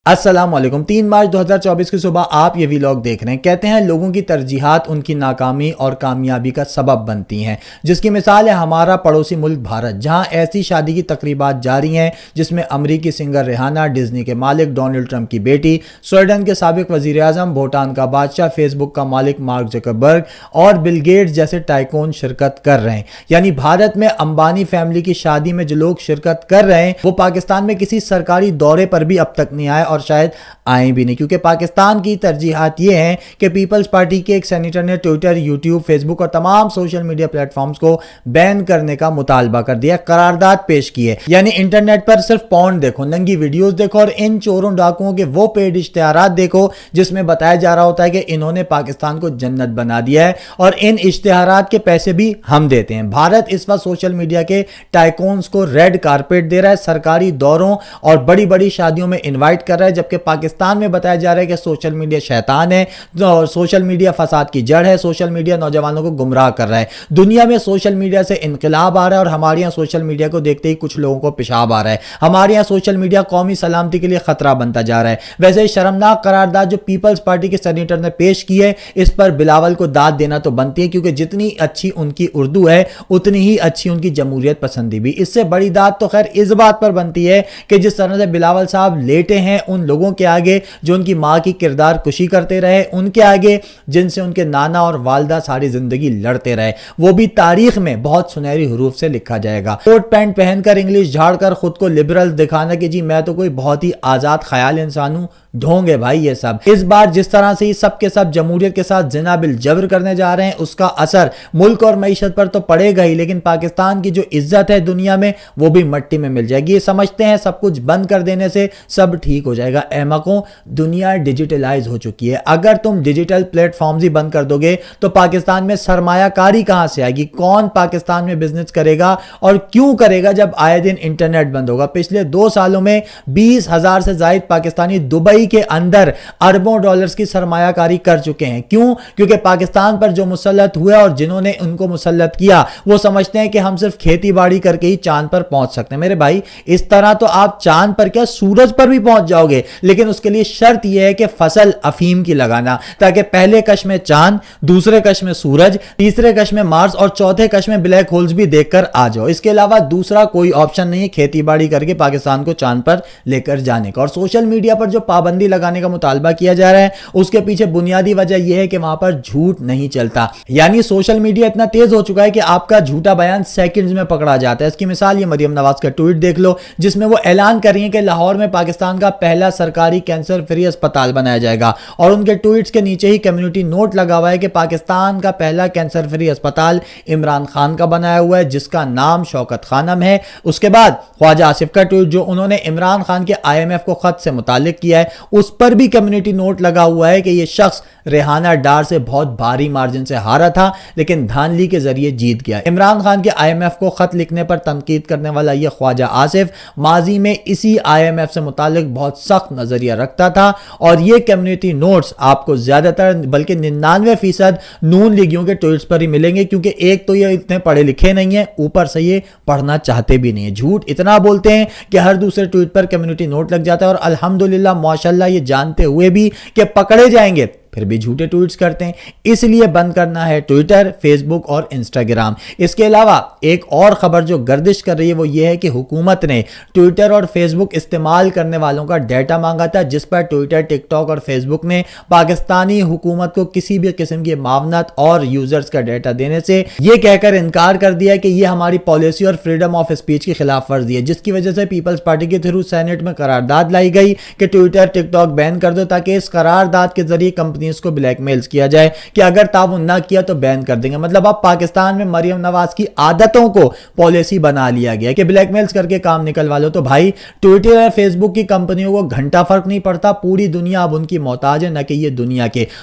السلام علیکم۔ 3 مارچ 2024 کی صبح آپ یہ ویلاگ دیکھ رہے ہیں۔ کہتے ہیں لوگوں کی ترجیحات ان کی ناکامی اور کامیابی کا سبب بنتی ہیں، جس کی مثال ہے ہمارا پڑوسی ملک بھارت، جہاں ایسی شادی کی تقریبات جاری ہیں جس میں امریکی سنگر ریحانہ، ڈزنی کے مالک ڈونلڈ ٹرمپ کی بیٹی، سویڈن کے سابق وزیر اعظم، بھوٹان کا بادشاہ، فیس بک کا مالک مارک زکربرگ اور بل گیٹس جیسے ٹائکون شرکت کر رہے ہیں۔ یعنی بھارت میں امبانی فیملی کی شادی میں جو لوگ شرکت کر رہے ہیں وہ پاکستان میں کسی سرکاری دورے پر بھی اب تک نہیں آئے اور شاید آئیں بھی نہیں، کیونکہ پاکستان کی ترجیحات یہ ہیں کہ پیپلز پارٹی کے ایک سینیٹر نے ٹویٹر، یوٹیوب، فیس بک اور تمام سوشل میڈیا پلیٹ فارمز کو بین کرنے کا مطالبہ کر دیا، قرارداد پیش کی ہے۔ یعنی انٹرنیٹ پر صرف پورن دیکھو، ننگی ویڈیوز دیکھو اور ان چوروں ڈاکوؤں کے وہ پیڈ اشتہارات دیکھو جس میں بتایا جا رہا ہوتا ہے کہ انہوں نے پاکستان کو جنت بنا دیا ہے اور ان اشتہارات کے پیسے بھی ہم دیتے ہیں۔ بھارت اس وقت سوشل میڈیا کے ٹائکونز کو ریڈ کارپیٹ دے رہا ہے، سرکاری دوروں اور بڑی بڑی شادیوں میں انوائٹ کر رہا ہے، جبکہ پاکستان میں بتایا جا رہا ہے کہ سوشل میڈیا شیطان ہے اور سوشل میڈیا فساد کی جڑ ہے، سوشل میڈیا نوجوانوں کو گمراہ کر رہا ہے۔ دنیا میں سوشل میڈیا سے انقلاب آ رہا ہے اور ہمارے یہاں سوشل میڈیا کو دیکھتے ہی کچھ لوگوں کو پیشاب آ رہا ہے۔ ہمارے یہاں سوشل میڈیا قومی سلامتی کے لیے خطرہ بنتا جا رہا ہے۔ ویسے شرمناک قرارداد جو پیپلز پارٹی کے سینیٹر نے پیش کی ہے، اس پر بلاول کو داد دینا تو بنتی ہے، کیونکہ جتنی اچھی ان کی اردو ہے اتنی ہی اچھی ان کی جمہوریت پسندی بھی۔ اس سے بڑی داد تو خیر اس بات پر بنتی ہے کہ جس طرح سے بلاول صاحب لیٹے ہیں ان لوگوں کے آگے جو ان کی ماں کی کردار کشی کرتے رہے، ان کے آگے جن سے ان کے نانا اور والدہ ساری زندگی لڑتے رہے، وہ بھی تاریخ میں بہت سنہری حروف سے لکھا جائے گا۔ کوٹ پینٹ پہن کر انگلش جھاڑ کر خود کو لبرل دکھانا کہ جی میں تو کوئی بہت ہی آزاد خیال انسان ہوں، ڈھونگے بھائی یہ سب۔ اس بار جس طرح سے سب کے سب جمہوریت کے ساتھ زنا بالجبر کرنے جا رہے ہیں، اس کا اثر ملک اور معیشت پر تو پڑے گا ہی، لیکن پاکستان کی جو عزت ہے دنیا میں وہ بھی مٹی میں مل جائے گی۔ یہ سمجھتے ہیں سب کچھ بند کر دینے سے سب ٹھیک ہو جائے گا۔ احمقوں، دنیا ڈیجیٹلائز ہو چکی ہے۔ اگر تم ڈیجیٹل پلیٹ فارمز ہی بند کر دو گے تو پاکستان میں سرمایہ کاری کہاں سے آئے گی؟ کون پاکستان میں بزنس کرے گا اور کیوں کرے گا جب آئے دن انٹرنیٹ بند ہوگا؟ پچھلے 2 سالوں میں 20,000 سے زائد پاکستانی دبئی کے اندر اربوں ڈالرز کی سرمایہ کاری کر چکے ہیں۔ کیوں؟ کیونکہ پاکستان پر جو مسلط ہوئے اور جنہوں نے ان کو مسلط کیا وہ سمجھتے ہیں کہ ہم صرف کھیتی باڑی کر کے ہی چاند پر پہنچ سکتے ہیں۔ میرے بھائی اس طرح تو آپ چاند پر کیا سورج پر بھی پہنچ جاؤ گے، لیکن اس کے لیے شرط یہ ہے کہ فصل افیم کی لگانا، تاکہ پہلے کش میں چاند، دوسرے کش میں سورج، تیسرے کش میں مارس اور چوتھے کش میں بلیک ہولز بھی دیکھ کر آ جاؤ۔ اس کے علاوہ دوسرا کوئی آپشن نہیں ہے کھیتی باڑی کر کے پاکستان کو چاند پر لے کر جانے کا۔ اور سوشل میڈیا پر جو پابندی لگانے کا مطالبہ کیا جا رہا ہے اس کے پیچھے بنیادی وجہ یہ ہے کہ وہاں پر جھوٹ نہیں چلتا۔ یعنی سوشل میڈیا اتنا تیز ہو چکا ہے کہ آپ کا جھوٹا بیان سیکنڈز میں پکڑا جاتا ہے۔ اس کی مثال یہ مریم نواز کا ٹویٹ دیکھ لو جس میں وہ اعلان کر رہی ہیں کہ لاہور میں پاکستان کا پہلا سرکاری کینسر فری اسپتال بنایا جائے گا، اور ان کے ٹویٹس کے نیچے ہی کمیونٹی نوٹ لگا ہوا ہے کہ پاکستان کا پہلا کینسر فری اسپتال عمران خان کا بنایا ہوا ہے جس کا نام شوکت خانم ہے۔ اس کے بعد خواجہ آصف کا ٹویٹ جو انہوں نے عمران خان کے IMF کو خط سے متعلق کیا ہے، اس پر بھی کمیونٹی نوٹ لگا ہوا ہے کہ یہ شخص ریحانہ ڈار سے بہت بھاری مارجن سے ہارا تھا لیکن دھاندلی کے ذریعے جیت گیا۔ عمران خان کے IMF کو خط لکھنے پر تنقید کرنے والا یہ خواجہ آصف ماضی میں اسی IMF سے متعلق بہت سخت نظریہ رکھتا تھا، اور یہ کمیونٹی نوٹس آپ کو زیادہ تر بلکہ 99% نون لیگیوں کے ٹویٹس پر ہی ملیں گے، کیونکہ ایک تو یہ اتنے پڑھے لکھے نہیں ہیں، اوپر سے یہ پڑھنا چاہتے بھی نہیں ہیں۔ جھوٹ اتنا بولتے ہیں کہ ہر دوسرے ٹویٹ پر کمیونٹی نوٹ لگ جاتا ہے، اور الحمدللہ ماشاءاللہ یہ جانتے ہوئے بھی کہ پکڑے جائیں گے پھر بھی جھوٹے ٹویٹس کرتے ہیں۔ اس لیے بند کرنا ہے ٹویٹر، فیس بک اور انسٹاگرام۔ اس کے علاوہ ایک اور خبر جو گردش کر رہی ہے وہ یہ ہے کہ حکومت نے ٹویٹر اور فیس بک استعمال کرنے والوں کا ڈیٹا مانگا تھا، جس پر ٹویٹر، ٹک ٹاک اور فیس بک نے پاکستانی حکومت کو کسی بھی قسم کی معاونت اور یوزرز کا ڈیٹا دینے سے یہ کہہ کر انکار کر دیا کہ یہ ہماری پالیسی اور فریڈم آف اسپیچ کی خلاف ورزی ہے، جس کی وجہ سے پیپلز پارٹی کے تھرو سینیٹ میں قرارداد لائی گئی کہ ٹویٹر، ٹک ٹاک بین کر دو، تاکہ اس قرارداد کے ذریعے کمپنی کو بلیک میلز کیا جائے کہ اگر تعاون نہ کیا تو بین کر دیں گے۔ مطلب اب پاکستان میں مریم نواز کی عادتوں کو پالیسی بنا لیا گیا کہ بلیک میلز کر کے کام نکلوا لو۔ تو بھائی ٹویٹر اور فیس بک کی کمپنیوں کو گھنٹہ فرق نہیں پڑتا، پوری دنیا اب ان کی محتاج ہے، نہ کہ یہ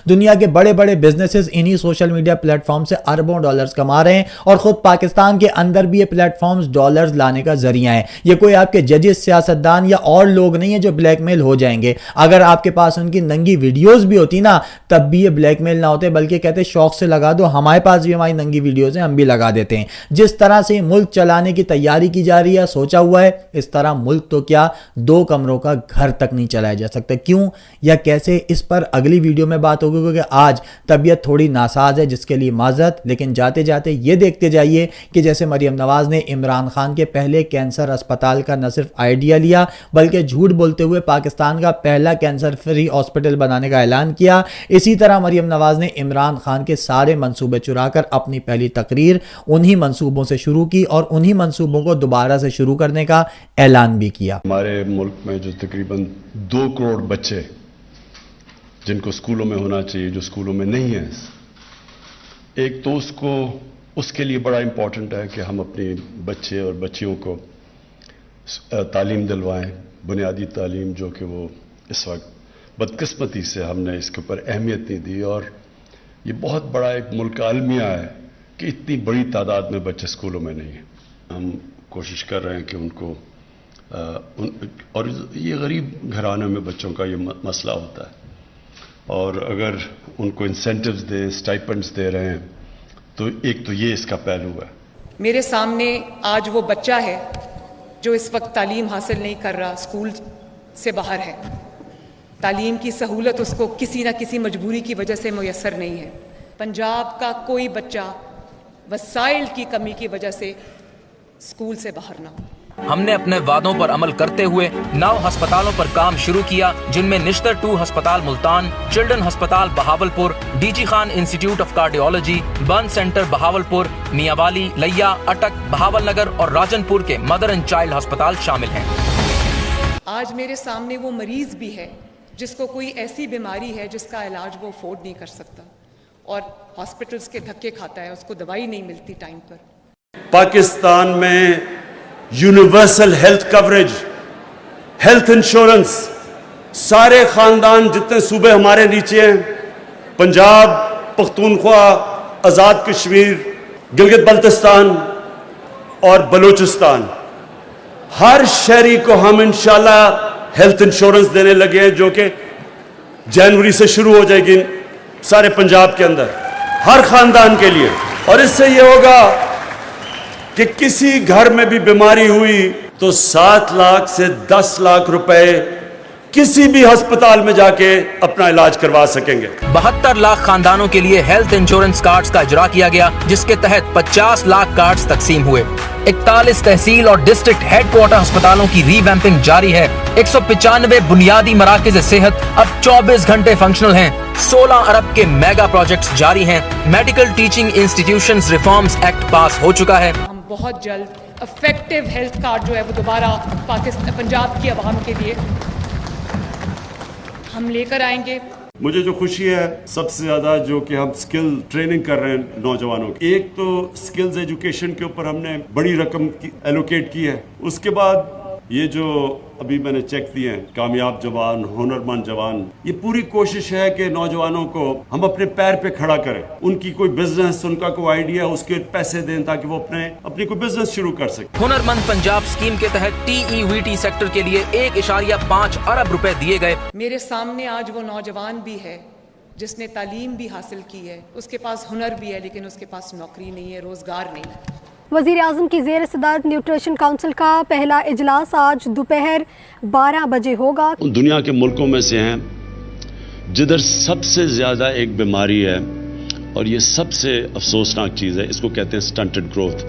دنیا کے بڑے بڑے بزنسز انہی سوشل میڈیا پلیٹ فارم سے اربوں ڈالرز کما رہے ہیں، اور خود پاکستان کے اندر بھی یہ پلیٹ فارمز ڈالرز لانے کا ذریعہ ہیں۔ یہ کوئی آپ کے ججز، سیاستدان یا اور لوگ نہیں ہیں جو بلیک میل ہو جائیں گے۔ اگر آپ کے پاس ان کی ننگی ویڈیوز بھی ہوتی نا تب بھی یہ بلیک میل نہ ہوتے بلکہ کہتے شوق سے لگا دو, ہمارے پاس بھی ہماری ننگی ویڈیوز ہیں, ہم بھی لگا دیتے ہیں. جس طرح سے ملک چلانے کی تیاری کی جا رہی ہے, سوچا ہوا ہے, اس طرح ملک تو کیا 2 کمروں کا گھر تک نہیں چلایا جا سکتا. کیوں یا کیسے, اس پر اگلی ویڈیو میں بات ہوگی, کیونکہ آج طبیعت تھوڑی ناساز ہے جس کے لیے معذرت. لیکن جاتے جاتے یہ دیکھتے جائیے کہ جیسے مریم نواز نے عمران خان کے پہلے کینسر اسپتال کا نہ صرف آئیڈیا لیا بلکہ جھوٹ بولتے ہوئے پاکستان کا پہلا کینسر فری ہاسپٹل بنانے کا اعلان کیا, اسی طرح مریم نواز نے عمران خان کے سارے منصوبے چرا کر اپنی پہلی تقریر انہی منصوبوں سے شروع کی اور انہی منصوبوں کو دوبارہ سے شروع کرنے کا اعلان بھی کیا. ہمارے ملک میں جو تقریباً 2 کروڑ بچے جن کو اسکولوں میں ہونا چاہیے, جو اسکولوں میں نہیں ہیں, ایک تو اس کے لیے بڑا امپورٹنٹ ہے کہ ہم اپنے بچے اور بچیوں کو تعلیم دلوائیں, بنیادی تعلیم, جو کہ وہ اس وقت بدقسمتی سے ہم نے اس کے اوپر اہمیت نہیں دی. اور یہ بہت بڑا ایک ملک کا المیہ ہے کہ اتنی بڑی تعداد میں بچے اسکولوں میں نہیں ہیں. ہم کوشش کر رہے ہیں کہ ان کو اور یہ غریب گھرانوں میں بچوں کا یہ مسئلہ ہوتا ہے, اور اگر ان کو انسینٹیوز دیں, اسٹائپنڈز دے رہے ہیں, تو ایک تو یہ اس کا پہلو ہے. میرے سامنے آج وہ بچہ ہے جو اس وقت تعلیم حاصل نہیں کر رہا, اسکول سے باہر ہے. تعلیم کی سہولت اس کو کسی نہ کسی مجبوری کی وجہ سے میسر نہیں ہے. پنجاب کا کوئی بچہ وسائل کی کمی کی وجہ سے اسکول سے باہر نہ ہو. ہم نے اپنے وعدوں پر عمل کرتے ہوئے 9 ہسپتالوں پر کام شروع کیا, جن میں نشتر 2 ہسپتال ملتان, چلڈرن ہسپتال Bahawalpur, D G Khan institute of cardiology, burn centre Bahawalpur, Mianwali, لیا, اٹک, بہاول نگر اور راجن پور کے مدر اینڈ چائلڈ ہسپتال شامل ہیں. آج میرے سامنے وہ مریض بھی ہے جس کو کوئی ایسی بیماری ہے جس کا علاج وہ افورڈ نہیں کر سکتا اور ہاسپٹلز کے دھکے کھاتا ہے, اس کو دوائی نہیں ملتی ٹائم پر. پاکستان میں universal health coverage, health insurance, سارے خاندان جتنے صوبے ہمارے نیچے ہیں, پنجاب, پختونخوا, آزاد کشمیر, گلگت بلتستان اور بلوچستان, ہر شہری کو ہم انشاءاللہ ہیلتھ انشورنس دینے لگے ہیں, جو کہ جنوری سے شروع ہو جائے گی سارے پنجاب کے اندر ہر خاندان کے لیے. اور اس سے یہ ہوگا کہ کسی گھر میں بھی بیماری ہوئی تو 7 لاکھ سے 10 لاکھ روپے کسی بھی ہسپتال میں جا کے اپنا علاج کروا سکیں گے. 72 لاکھ خاندانوں کے لیے ہیلتھ انشورنس کارڈز کا اجرا کیا گیا, جس کے تحت 50 لاکھ کارڈز تقسیم ہوئے. 41 تحصیل اور ڈسٹرکٹ ہیڈ کوارٹر ہسپتالوں کی ری ویمپنگ جاری ہے. 195 بنیادی مراکز صحت اب 24 گھنٹے فنکشنل ہیں. 16 ارب کے میگا پروجیکٹس جاری ہیں. Medical teaching institutions reforms act pass ہو چکا ہے. ہم بہت جلد افیکٹو ہیلتھ کارڈ جو ہے وہ دوبارہ پنجاب کی عوام کے لیے ہم لے کر آئیں گے. مجھے جو خوشی ہے سب سے زیادہ جو کہ ہم سکل ٹریننگ کر رہے ہیں نوجوانوں کی, ایک تو سکلز ایجوکیشن کے اوپر ہم نے بڑی رقم ایلوکیٹ کی ہے. اس کے بعد یہ جو ابھی میں نے چیک دیے ہیں, کامیاب جوان, ہنرمند جوان, یہ پوری کوشش ہے کہ نوجوانوں کو ہم اپنے پیر پہ کھڑا کریں. ان کی کوئی بزنس, ان کا کوئی آئیڈیا, اس کے پیسے دیں تاکہ وہ اپنی کوئی بزنس شروع کر سکیں. ہنرمند پنجاب اسکیم کے تحت TEVT سیکٹر کے لیے 1.5 ارب روپے دیے گئے. میرے سامنے آج وہ نوجوان بھی ہے جس نے تعلیم بھی حاصل کی ہے, اس کے پاس ہنر بھی ہے, لیکن اس کے پاس نوکری نہیں ہے, روزگار نہیں. وزیر اعظم کی زیر صدارت نیوٹریشن کونسل کا پہلا اجلاس آج دوپہر 12 بجے ہوگا. دنیا کے ملکوں میں سے ہیں جدھر سب سے زیادہ ایک بیماری ہے, اور یہ سب سے افسوسناک چیز ہے, اس کو کہتے ہیں سٹنٹڈ گروتھ.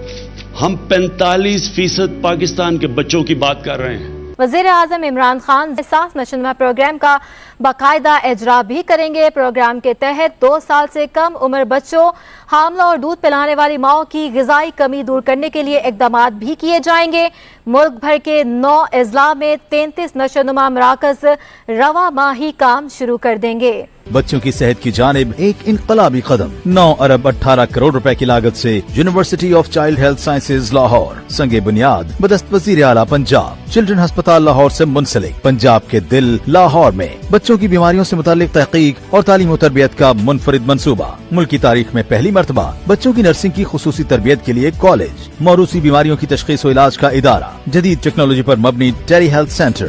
ہم 45% پاکستان کے بچوں کی بات کر رہے ہیں. وزیر اعظم عمران خان احساس نشوونما پروگرام کا باقاعدہ اجرا بھی کریں گے. پروگرام کے تحت 2 سال سے کم عمر بچوں, حاملہ اور دودھ پلانے والی ماؤں کی غذائی کمی دور کرنے کے لیے اقدامات بھی کیے جائیں گے. ملک بھر کے 9 اضلاع میں 33 نشوونما مراکز رواں ماہ ہی کام شروع کر دیں گے. بچوں کی صحت کی جانب ایک انقلابی قدم. 9 ارب 18 کروڑ روپے کی لاگت سے university of child health sciences Lahore سنگ بنیاد بدست وزیر اعلیٰ پنجاب. چلڈرن ہسپتال لاہور سے منسلک پنجاب کے دل لاہور میں بچوں کی بیماریوں سے متعلق تحقیق اور تعلیم و تربیت کا منفرد منصوبہ. ملک کی تاریخ میں پہلی مرتبہ بچوں کی نرسنگ کی خصوصی تربیت کے لیے کالج. موروثی بیماریوں کی تشخیص و علاج کا ادارہ. جدید ٹیکنالوجی پر مبنی ٹیلی ہیلتھ سینٹر.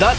10